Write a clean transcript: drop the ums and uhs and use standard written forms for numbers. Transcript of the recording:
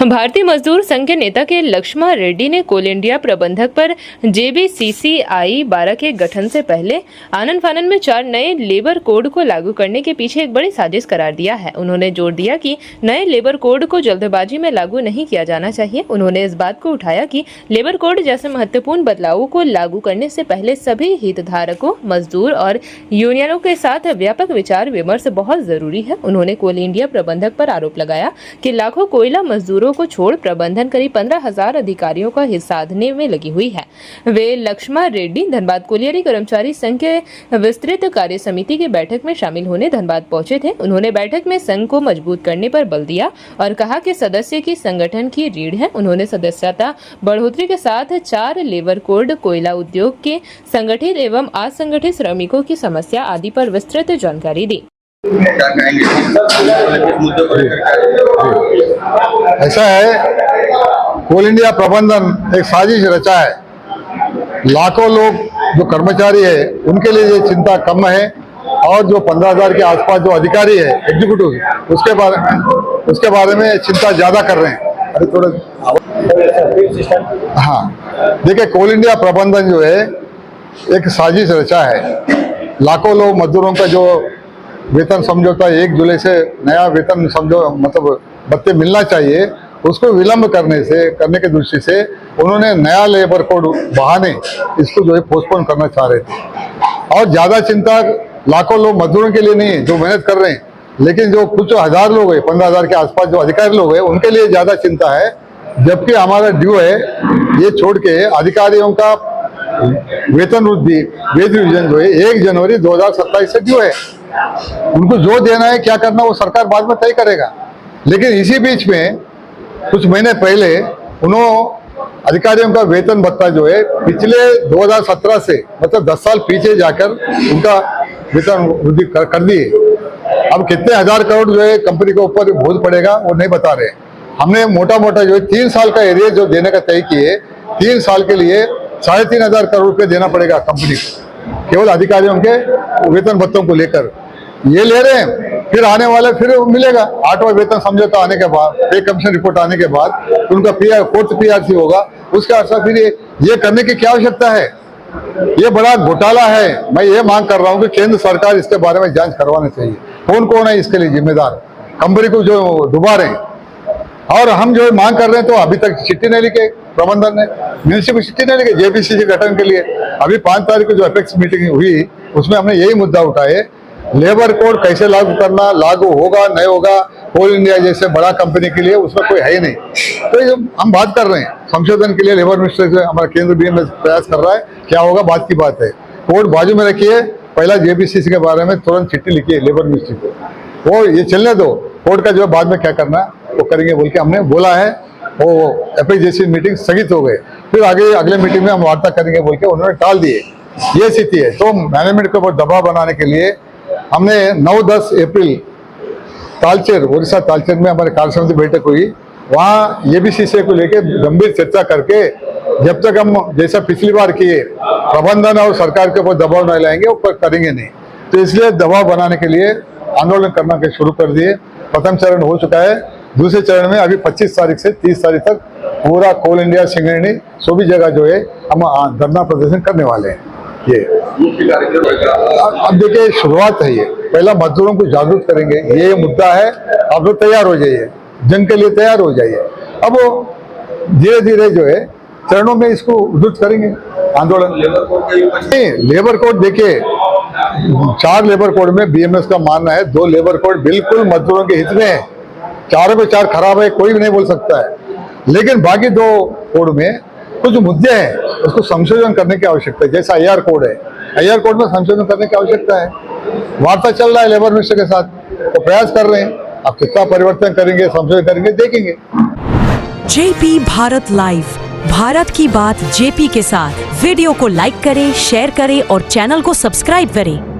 भारतीय मजदूर संघ के नेता के लक्ष्मण रेड्डी ने कोल इंडिया प्रबंधक पर JBCCI 12 के गठन से पहले आनन फानन में 4 नए लेबर कोड को लागू करने के पीछे एक बड़ी साजिश करार दिया है। उन्होंने जोर दिया कि नए लेबर कोड को जल्दबाजी में लागू नहीं किया जाना चाहिए। उन्होंने इस बात को उठाया कि लेबर कोड जैसे महत्वपूर्ण बदलावों को लागू करने से पहले सभी हितधारकों, मजदूर और यूनियनों के साथ व्यापक विचार विमर्श बहुत जरूरी है। उन्होंने कोल इंडिया प्रबंधक पर आरोप लगाया कि लाखों कोयला मजदूरों को छोड़ प्रबंधन करीब 15,000 अधिकारियों का हित साधने में लगी हुई है। वे लक्ष्मण रेड्डी धनबाद कोलियरी कर्मचारी संघ के विस्तृत कार्य समिति की बैठक में शामिल होने धनबाद पहुंचे थे। उन्होंने बैठक में संघ को मजबूत करने पर बल दिया और कहा कि सदस्य की संगठन की रीढ़ है। उन्होंने सदस्यता बढ़ोतरी के साथ 4 लेबर कोड, कोयला उद्योग के संगठित एवं असंगठित श्रमिकों की समस्या आदि पर विस्तृत जानकारी दी। क्या कहेंगे इस मुद्दे को लेकर? ऐसा है, कोल इंडिया प्रबंधन एक साजिश रचा है। लाखों लोग जो कर्मचारी है उनके लिए ये चिंता कम है और जो 15,000 के आसपास जो अधिकारी है एग्जीक्यूटिव उसके बारे में चिंता ज्यादा कर रहे हैं। अरे थोड़ा हाँ, देखिए, कोल इंडिया प्रबंधन जो है एक साजिश रचा है। लाखों लोग मजदूरों का जो वेतन समझौता 1 जुलाई से नया वेतन मतलब भत्ते मिलना चाहिए, उसको विलंब करने के दृष्टि से उन्होंने नया लेबर कोड बहाने इसको जो है पोस्टपोन करना चाह रहे थे। और ज्यादा चिंता लाखों लोग मजदूरों के लिए नहीं जो मेहनत कर रहे हैं, लेकिन जो कुछ हजार लोग है, 15,000 के आसपास जो अधिकारी लोग हैं, उनके लिए ज्यादा चिंता है। जबकि हमारा ड्यू है ये छोड़ के अधिकारियों का वेतन वृद्धि, वेज रिविजन जो है 1 जनवरी 2027 से ड्यू है। उनको जो देना है, क्या करना, वो सरकार बाद में तय करेगा। लेकिन इसी बीच में कुछ महीने पहले उन्होंने अधिकारियों का वेतन भत्ता जो है पिछले 2017 से मतलब 10 साल पीछे जाकर उनका वेतन वृद्धि कर दिए। अब कितने हजार करोड़ जो है कंपनी के ऊपर बोझ पड़ेगा वो नहीं बता रहे। हमने मोटा जो है 3 साल का एरिया जो देने का तय किए, 3 साल के लिए 3,500 करोड़ रुपए देना पड़ेगा कंपनी को, केवल अधिकारियों के वेतन भत्तों को लेकर ये ले रहे हैं। फिर आने वाले फिर मिलेगा 8वां वेतन समझौता आने के बाद, पे कमीशन रिपोर्ट आने के बाद उनका फोर्थ PRC होगा। उसका अर्थ फिर ये करने की क्या आवश्यकता है? ये बड़ा घोटाला है। मैं ये मांग कर रहा हूँ कि केंद्र सरकार इसके बारे में जांच करवानी चाहिए। कौन है इसके लिए जिम्मेदार? कंपनी को जो डुबा रहे हैं। और हम जो मांग कर रहे हैं तो अभी तक चिट्ठी नहीं लिखे, प्रबंधन ने मिनिस्ट्री को चिट्ठी नहीं लिखे JBCC गठन के लिए। अभी 5 तारीख को जो अपेक्स मीटिंग हुई उसमें हमने यही मुद्दा उठाए, लेबर कोड कैसे लागू करना, लागू होगा नहीं होगा, कोल इंडिया जैसे बड़ा कंपनी के लिए उसमें कोई है ही नहीं। तो हम बात कर रहे हैं संशोधन के लिए। लेबर मिनिस्टर से हमारा केंद्र भी प्रयास कर रहा है, क्या होगा बात की बात है। कोड बाजू में रखिए, पहला JBCC के बारे में तुरंत चिट्ठी लिखिए लेबर मिनिस्ट्री को, वो ये चलने दो, कोड का जो बाद में क्या करना वो करेंगे बोल के हमने बोला है। वो अपेक्स मीटिंग स्थगित हो गए, फिर अगले मीटिंग में हम वार्ता करेंगे बोल के उन्होंने टाल दिए। ये स्थिति है। तो मैनेजमेंट के ऊपर दबाव बनाने के लिए हमने 9-10 अप्रैल तालचेर, उड़ीसा तालचेर में हमारे कार्य समिति बैठक हुई। वहाँ JBCC को लेकर गंभीर चर्चा करके जब तक हम जैसा पिछली बार किए प्रबंधन और सरकार के ऊपर दबाव नहीं लाएंगे ऊपर करेंगे नहीं। तो इसलिए दबाव बनाने के लिए आंदोलन करना के शुरू कर दिए। प्रथम चरण हो चुका है। दूसरे चरण में अभी 25 तारीख से 30 तारीख तक पूरा कोल इंडिया सिंगरेणी सभी जगह जो है हम धरना प्रदर्शन करने वाले हैं। ये अब देखिए शुरुआत है। ये पहला मजदूरों को जागरूक करेंगे, ये मुद्दा है। अब लोग तैयार हो जाइए, जंग के लिए तैयार हो जाइए। अब धीरे धीरे जो है चरणों में इसको उद्धृत करेंगे आंदोलन। लेबर कोड देखिए, 4 लेबर कोड में BMS का मानना है 2 लेबर कोड बिल्कुल मजदूरों के हित में है। 4 में 4 खराब है, कोई भी नहीं बोल सकता है। लेकिन बाकी 2 कोड में कुछ मुद्दे हैं, उसको संशोधन करने की आवश्यकता है। जैसा IR कोड है, IR कोड में संशोधन करने की आवश्यकता है। वार्ता चल रहा है लेबर मिनिस्टर के साथ, तो प्रयास कर रहे हैं। अब कितना परिवर्तन करेंगे, संशोधन करेंगे, देखेंगे। JP भारत लाइव, भारत की बात JP के साथ। वीडियो को लाइक करें, शेयर करें और चैनल को सब्सक्राइब करें।